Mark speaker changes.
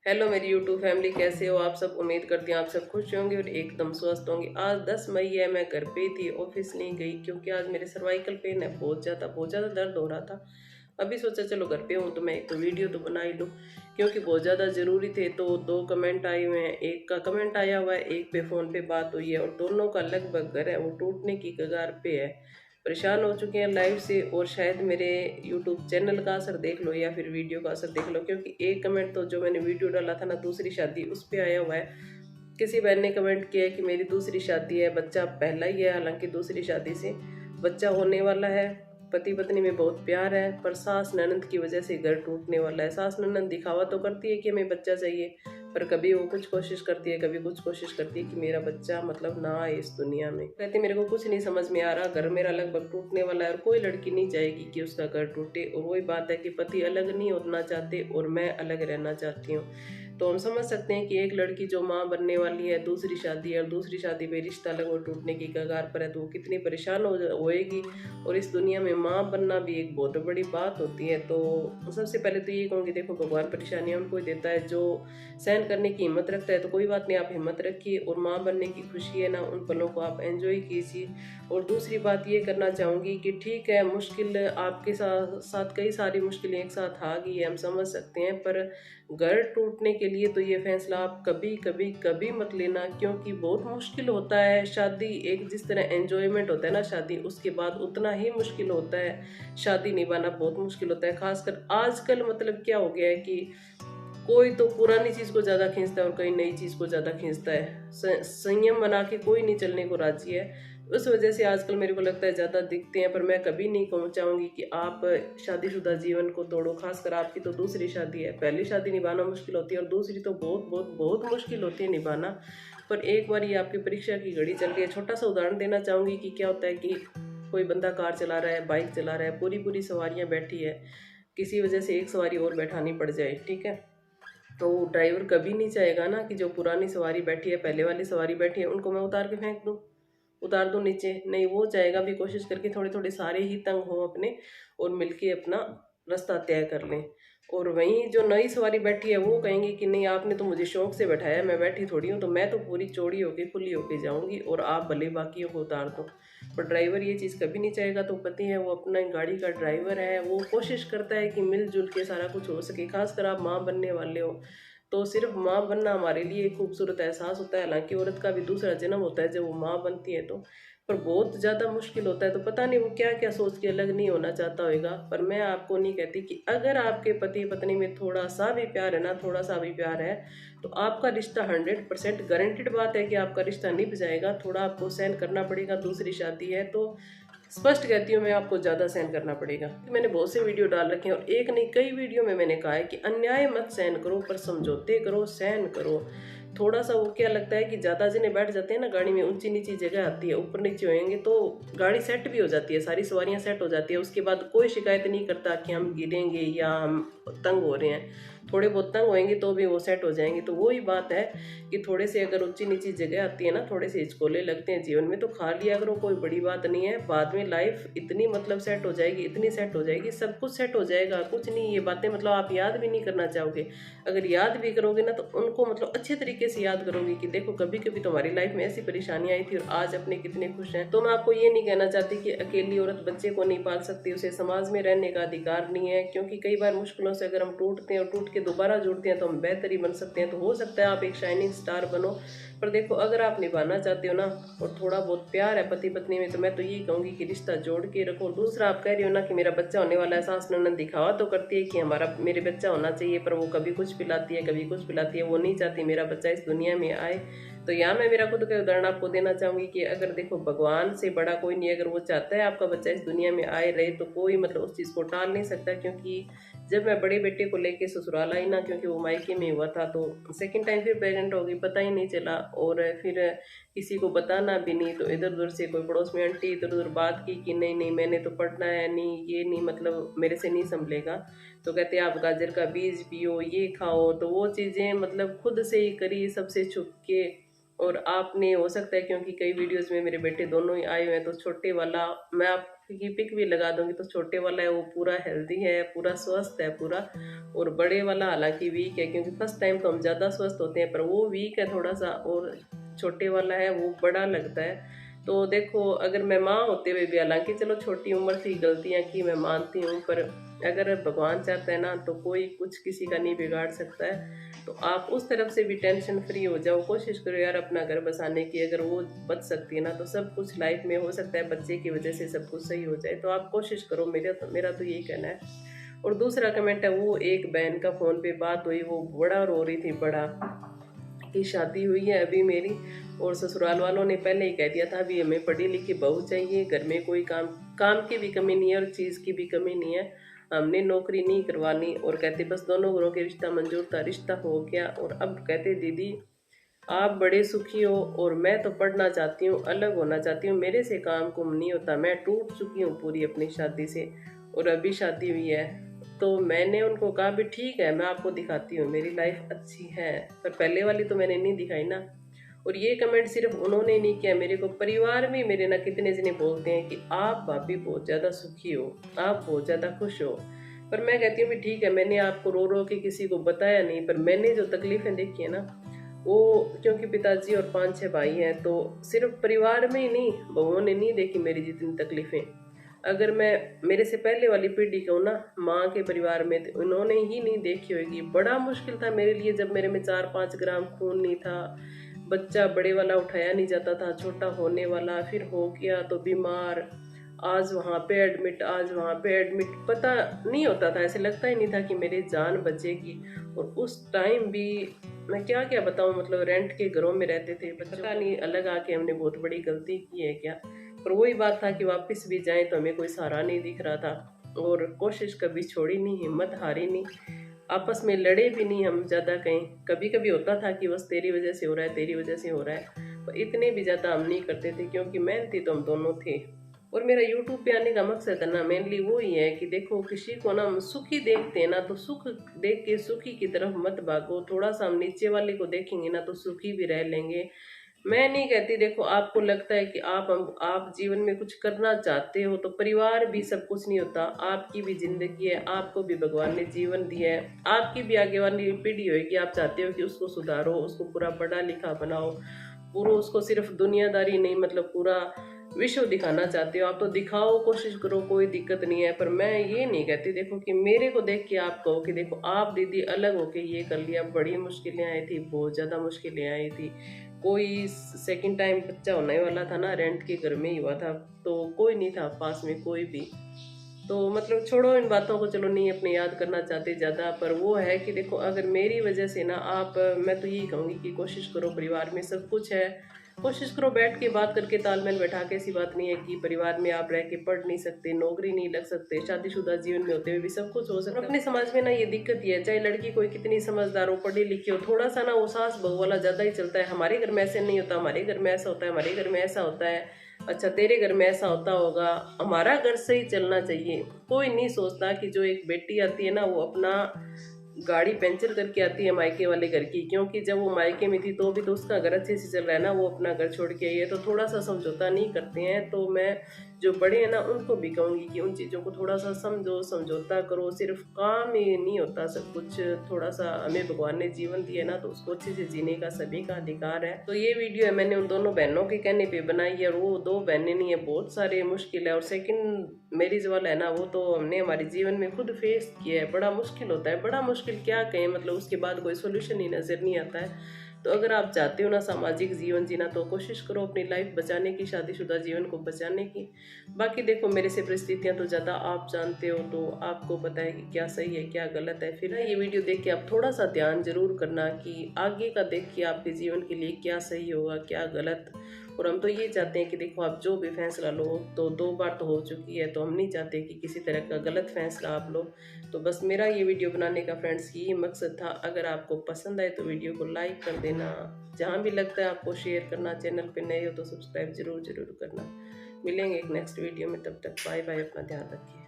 Speaker 1: Hello मेरी YouTube family, कैसे हो आप सब। उम्मीद करती हूँ आप सब खुश होंगे और एकदम स्वस्थ होंगे। आज 10 मई है, मैं घर पे ही थी, ऑफिस नहीं गई क्योंकि आज मेरे सर्वाइकल पेन है, बहुत ज़्यादा दर्द हो रहा था। अभी सोचा चलो घर पे हूँ तो मैं एक तो वीडियो तो बना ही लूँ क्योंकि बहुत ज़्यादा ज़रूरी थे। तो दो कमेंट आए हुए हैं, एक का कमेंट आया हुआ है, एक पे फ़ोन पे बात हुई है और दोनों का लगभग घर है वो टूटने की कगार पे है। परेशान हो चुके हैं लाइफ से और शायद मेरे यूट्यूब चैनल का असर देख लो या फिर वीडियो का असर देख लो, क्योंकि एक कमेंट तो जो मैंने वीडियो डाला था ना दूसरी शादी, उस पर आया हुआ है। किसी बहन ने कमेंट किया है कि मेरी दूसरी शादी है, बच्चा पहला ही है, हालांकि दूसरी शादी से बच्चा होने वाला है। पति पत्नी में बहुत प्यार है पर सास ननद की वजह से घर टूटने वाला है। सास ननद दिखावा तो करती है कि हमें बच्चा चाहिए, पर कभी वो कुछ कोशिश करती है, कभी कुछ कोशिश करती है कि मेरा बच्चा मतलब ना आए इस दुनिया में। कहती मेरे को कुछ नहीं समझ में आ रहा, घर मेरा लगभग टूटने वाला है और कोई लड़की नहीं चाहेगी कि उसका घर टूटे। और वही बात है कि पति अलग नहीं होना चाहते और मैं अलग रहना चाहती हूँ। तो हम समझ सकते हैं कि एक लड़की जो माँ बनने वाली है, दूसरी शादी है और दूसरी शादी पे रिश्ता अलग और टूटने की कगार पर है, तो वो कितनी परेशान होएगी। और इस दुनिया में माँ बनना भी एक बहुत बड़ी बात होती है। तो सबसे पहले तो ये कहूँगी, देखो भगवान परेशानियाँ उनको ही देता है जो सहन करने की हिम्मत रखता है। तो कोई बात नहीं, आप हिम्मत रखिए और माँ बनने की खुशी है ना, उन पलों को आप एंजॉय कीजिए। और दूसरी बात ये करना चाहूँगी कि ठीक है, मुश्किल आपके साथ साथ कई सारी मुश्किलें एक साथ आ गई है, हम समझ सकते हैं, पर घर टूटने के लिए तो ये फैसला आप कभी कभी कभी मत लेना, क्योंकि बहुत मुश्किल होता है शादी। एक जिस तरह एंजॉयमेंट होता है ना शादी, उसके बाद उतना ही मुश्किल होता है शादी निभाना, बहुत मुश्किल होता है। खासकर आजकल मतलब क्या हो गया है कि कोई तो पुरानी चीज को ज्यादा खींचता है और कोई नई चीज को ज्यादा खींचता है। संयम बना के कोई नहीं चलने को राजी है। उस वजह से आजकल मेरे को लगता है ज्यादा दिखते हैं। पर मैं कभी नहीं कहूँ चाहूंगी कि आप शादीशुदा जीवन को तोड़ो। खासकर आपकी तो दूसरी शादी है, पहली शादी निभाना मुश्किल होती है और दूसरी तो बहुत बहुत बहुत मुश्किल होती है निभाना। पर एक बार ये आपकी परीक्षा की घड़ी चल रही है। छोटा सा उदाहरण देना चाहूंगी कि क्या होता है कि कोई बंदा कार चला रहा है, बाइक चला रहा है, पूरी पूरी सवारियां बैठी है, किसी वजह से एक सवारी और बैठानी पड़ जाए, ठीक है, तो ड्राइवर कभी नहीं चाहेगा ना कि जो पुरानी सवारी बैठी है, पहले वाली सवारी बैठी है, उनको मैं उतार के फेंक दूँ, उतार दूँ नीचे। नहीं, वो चाहेगा भी कोशिश करके थोड़े थोड़े सारे ही तंग हों अपने और मिलके अपना रास्ता तय कर लें। और वहीं जो नई सवारी बैठी है वो कहेंगे कि नहीं, आपने तो मुझे शौक से बैठाया, मैं बैठी थोड़ी हूँ, तो मैं तो पूरी चौड़ी होके खुली होके जाऊँगी और आप भले बाकियों को उतार दो। पर ड्राइवर ये चीज़ कभी नहीं चाहेगा। तो पति है वो अपना गाड़ी का ड्राइवर है, वो कोशिश करता है कि मिलजुल के सारा कुछ हो सके। खासकर आप माँ बनने वाले हो तो सिर्फ माँ बनना हमारे लिए एक खूबसूरत एहसास होता है। हालांकि औरत का भी दूसरा जन्म होता है जब वो माँ बनती है, तो पर बहुत ज़्यादा मुश्किल होता है। तो पता नहीं वो क्या क्या सोच के अलग नहीं होना चाहता होगा। पर मैं आपको नहीं कहती कि अगर आपके पति पत्नी में थोड़ा सा भी प्यार है ना, थोड़ा सा भी प्यार है, तो आपका रिश्ता 100% गारंटेड बात है कि आपका रिश्ता निभ जाएगा। थोड़ा आपको सहन करना पड़ेगा, दूसरी शादी है तो स्पष्ट कहती हूँ मैं, आपको ज़्यादा सहन करना पड़ेगा। मैंने बहुत से वीडियो डाल रखे हैं और एक नहीं कई वीडियो में मैंने कहा है कि अन्याय मत सहन करो, पर समझौते करो, सहन करो। थोड़ा सा वो क्या लगता है कि ज़्यादा जने बैठ जाते हैं ना गाड़ी में, ऊंची नीची जगह आती है, ऊपर नीचे होएंगे तो गाड़ी सेट भी हो जाती है, सारी सवारियाँ सेट हो जाती है, उसके बाद कोई शिकायत नहीं करता कि हम गिरेंगे या हम तंग हो रहे हैं। थोड़े बहुत तंग होएंगे तो भी वो सेट हो जाएंगे। तो वही बात है कि थोड़े से अगर ऊंची नीची जगह आती है ना, थोड़े से हिचकोले लगते हैं जीवन में, तो खा लिया करो, कोई बड़ी बात नहीं है। बाद में लाइफ इतनी मतलब सेट हो जाएगी, इतनी सेट हो जाएगी, सब कुछ सेट हो जाएगा। कुछ नहीं, ये बातें मतलब आप याद भी नहीं करना चाहोगे। अगर याद भी करोगे ना तो उनको मतलब अच्छे तरीके से याद करोगे कि देखो कभी कभी तुम्हारी लाइफ में ऐसी परेशानी आई थी और आज अपने कितने खुश हैं। तो मैं आपको ये नहीं कहना चाहती कि अकेली औरत बच्चे को नहीं पाल सकती, उसे समाज में रहने का अधिकार नहीं है। क्योंकि कई बार मुश्किलों से अगर हम टूटते हैं और टूट के दोबारा जुड़ते हैं तो हम बेहतर ही बन सकते हैं। तो हो सकता है आप एक शाइनिंग स्टार बनो। पर देखो, अगर आप निभाना चाहते हो ना और थोड़ा बहुत प्यार है पति पत्नी में, तो मैं तो यही कहूँगी कि रिश्ता जोड़ के रखो। दूसरा, आप कह रही हो ना कि मेरा बच्चा होने वाला है, सास ननद दिखावा तो करती है कि हमारा मेरे बच्चा होना चाहिए, पर वो कभी कुछ पिलाती है, कभी कुछ पिलाती है, वो नहीं चाहती मेरा बच्चा इस दुनिया में आए। तो यहाँ मैं मेरा खुद का उदाहरण आपको देना चाहूँगी कि अगर देखो, भगवान से बड़ा कोई नहीं, अगर वो चाहता है आपका बच्चा इस दुनिया में आए रहे तो कोई मतलब उस चीज़ को टाल नहीं सकता। क्योंकि जब मैं बड़े बेटे को लेके ससुराल आई ना, क्योंकि वो मायके में हुआ था, तो सेकंड टाइम फिर प्रेग्नेंट हो गई, पता ही नहीं चला। और फिर किसी को बताना भी नहीं, तो इधर उधर से कोई पड़ोस में आंटी इधर उधर बात की कि नहीं नहीं मैंने तो पढ़ना है, नहीं ये नहीं मतलब मेरे से नहीं संभलेगा। तो कहते आप गाजर का बीज पियो, ये खाओ, तो वो चीज़ें मतलब खुद से ही करी, सबसे छुप के। और आपने हो सकता है, क्योंकि कई वीडियोस में मेरे बेटे दोनों ही आए हुए हैं, तो छोटे वाला मैं आप क्योंकि पिक भी लगा दूंगी तो छोटे वाला है वो पूरा हेल्दी है, पूरा स्वस्थ है पूरा, और बड़े वाला हालांकि वीक है, क्योंकि फर्स्ट टाइम तो हम ज़्यादा स्वस्थ होते हैं पर वो वीक है थोड़ा सा, और छोटे वाला है वो बड़ा लगता है। तो देखो अगर मैं माँ होते हुए भी, हालांकि चलो छोटी उम्र थी, गलतियाँ की मैं मानती हूँ, पर अगर भगवान चाहता है ना तो कोई कुछ किसी का नहीं बिगाड़ सकता है। तो आप उस तरफ से भी टेंशन फ्री हो जाओ, कोशिश करो यार अपना घर बसाने की, अगर वो बच सकती है ना तो सब कुछ लाइफ में हो सकता है, बच्चे की वजह से सब कुछ सही हो जाए, तो आप कोशिश करो, मेरा तो यही कहना है। और दूसरा कमेंट है, वो एक बहन का फ़ोन पे बात हुई, वो बड़ा रो रही थी, बड़ा की शादी हुई है अभी मेरी, और ससुराल वालों ने पहले ही कह दिया था अभी हमें पढ़ी लिखी बहू चाहिए, घर में कोई काम काम की भी कमी नहीं है और चीज़ की भी कमी नहीं है, हमने नौकरी नहीं करवानी, और कहते बस दोनों घरों के रिश्ता मंजूर था, रिश्ता हो गया। और अब कहते दीदी आप बड़े सुखी हो और मैं तो पढ़ना चाहती हूँ, अलग होना चाहती हूँ, मेरे से काम कुम नहीं होता, मैं टूट चुकी हूँ पूरी अपनी शादी से, और अभी शादी हुई है। तो मैंने उनको कहा भी ठीक है मैं आपको दिखाती हूँ, मेरी लाइफ अच्छी है, पर पहले वाली तो मैंने नहीं दिखाई ना। और ये कमेंट सिर्फ उन्होंने ही नहीं किया, मेरे को परिवार में मेरे ना कितने जने बोलते हैं कि आप भाभी बहुत ज़्यादा सुखी हो, आप बहुत ज़्यादा खुश हो। पर मैं कहती हूँ भी ठीक है, मैंने आपको रो रो के किसी को बताया नहीं, पर मैंने जो तकलीफ़ें देखी है ना वो, क्योंकि पिताजी और 5-6 भाई हैं, तो सिर्फ परिवार में ही नहीं, बहुओं ने नहीं देखी मेरी जितनी तकलीफ़ें। अगर मैं मेरे से पहले वाली पीढ़ी को ना, माँ के परिवार में थे, उन्होंने ही नहीं देखी होगी। बड़ा मुश्किल था मेरे लिए जब मेरे में 4-5 ग्राम खून नहीं था, बच्चा बड़े वाला उठाया नहीं जाता था, छोटा होने वाला, फिर हो गया तो बीमार, आज वहाँ पे एडमिट, आज वहाँ पे एडमिट, पता नहीं होता था, ऐसे लगता ही नहीं था कि मेरी जान बचेगी। और उस टाइम भी मैं क्या क्या बताऊँ, मतलब रेंट के घरों में रहते थे, पता नहीं अलग आके हमने बहुत बड़ी गलती की है क्या। पर वही बात था कि वापस भी जाएं तो हमें कोई सहारा नहीं दिख रहा था, और कोशिश कभी छोड़ी नहीं, हिम्मत हारी नहीं, आपस में लड़े भी नहीं हम ज़्यादा कहीं। कभी कभी होता था कि बस तेरी वजह से हो रहा है, तेरी वजह से हो रहा है, पर इतने भी ज़्यादा हम नहीं करते थे, क्योंकि मेहनती तो हम दोनों थे। और मेरा यूट्यूब पे आने का मकसद है ना मेनली वो ही है कि देखो किसी को ना हम सुखी देखते हैं ना, तो सुख देख के सुखी की तरफ मत भागो, थोड़ा सा हम नीचे वाले को देखेंगे ना तो सुखी भी रह लेंगे। मैं नहीं कहती, देखो आपको लगता है कि आप जीवन में कुछ करना चाहते हो, तो परिवार भी सब कुछ नहीं होता, आपकी भी जिंदगी है, आपको भी भगवान ने जीवन दिया है, आपकी भी आगे वाली पीढ़ी होगी, आप चाहते हो कि उसको सुधारो, उसको पूरा पढ़ा लिखा बनाओ, पूरा उसको सिर्फ दुनियादारी नहीं मतलब पूरा विश्व दिखाना चाहते हो आप, तो दिखाओ, कोशिश करो, कोई दिक्कत नहीं है। पर मैं ये नहीं कहती देखो कि मेरे को देख के आप कहो कि देखो आप दीदी अलग होके ये कर लिया, बड़ी मुश्किलें आई थी, बहुत ज़्यादा मुश्किलें आई थी, कोई सेकंड टाइम बच्चा होने वाला था ना, रेंट के घर में ही हुआ था, तो कोई नहीं था पास में कोई भी। तो मतलब छोड़ो इन बातों को, चलो नहीं अपने याद करना चाहते ज़्यादा, पर वो है कि देखो अगर मेरी वजह से ना आप, मैं तो यही कहूँगी कि कोशिश करो, परिवार में सब कुछ है, कोशिश करो बैठ के बात करके, तालमेल बैठा के, ऐसी बात नहीं है कि परिवार में आप रह के पढ़ नहीं सकते, नौकरी नहीं लग सकते, शादीशुदा जीवन में होते हुए भी सब कुछ हो सकता है। अपने समाज में ना ये दिक्कत ही है, चाहे लड़की कोई कितनी समझदार हो, पढ़ी लिखी हो, थोड़ा सा ना वो सास बहू वाला ज़्यादा ही चलता है, हमारे घर में ऐसे नहीं होता, हमारे घर में ऐसा होता है, हमारे घर में ऐसा होता है, अच्छा तेरे घर में ऐसा होता होगा। हमारा घर सही चलना चाहिए, कोई नहीं सोचता कि जो एक बेटी आती है ना वो अपना गाड़ी पंचर करके आती है मायके वाले घर की, क्योंकि जब वो मायके में थी तो भी तो उसका घर अच्छे से चल रहा है ना, वो अपना घर छोड़ के आई है, तो थोड़ा सा समझौता नहीं करते हैं। तो मैं जो बड़े हैं ना उनको भी कहूँगी कि उन चीज़ों को थोड़ा सा समझो, समझौता करो, सिर्फ काम ही नहीं होता सब कुछ, थोड़ा सा हमें भगवान ने जीवन दिया ना तो उसको अच्छे से जीने का सभी का अधिकार है। तो ये वीडियो है मैंने उन दोनों बहनों के कहने पे बनाई है, और वो दो बहनें नहीं है, बहुत सारे मुश्किल है। और सेकंड मैरिज वाला है ना वो तो हमने हमारे जीवन में खुद फेस किया है, बड़ा मुश्किल होता है, बड़ा मुश्किल क्या कहें, मतलब उसके बाद कोई सोल्यूशन ही नज़र नहीं आता है। तो अगर आप चाहते हो ना सामाजिक जीवन जीना तो कोशिश करो अपनी लाइफ बचाने की, शादीशुदा जीवन को बचाने की। बाकी देखो मेरे से परिस्थितियां तो ज़्यादा आप जानते हो, तो आपको पता है कि क्या सही है क्या गलत है। फिर ये वीडियो देख के आप थोड़ा सा ध्यान जरूर करना कि आगे का देखिए आपके जीवन के लिए क्या सही होगा क्या गलत। और हम तो ये चाहते हैं कि देखो आप जो भी फैसला लो, तो 2 बार तो हो चुकी है, तो हम नहीं चाहते कि किसी तरह का गलत फैसला आप लो। तो बस मेरा ये वीडियो बनाने का फ्रेंड्स यही मकसद था। अगर आपको पसंद आए तो वीडियो को लाइक कर देना, जहाँ भी लगता है आपको शेयर करना, चैनल पे नए हो तो सब्सक्राइब जरूर करना। मिलेंगे एक नेक्स्ट वीडियो में, तब तक बाय बाय, अपना ध्यान रखिए।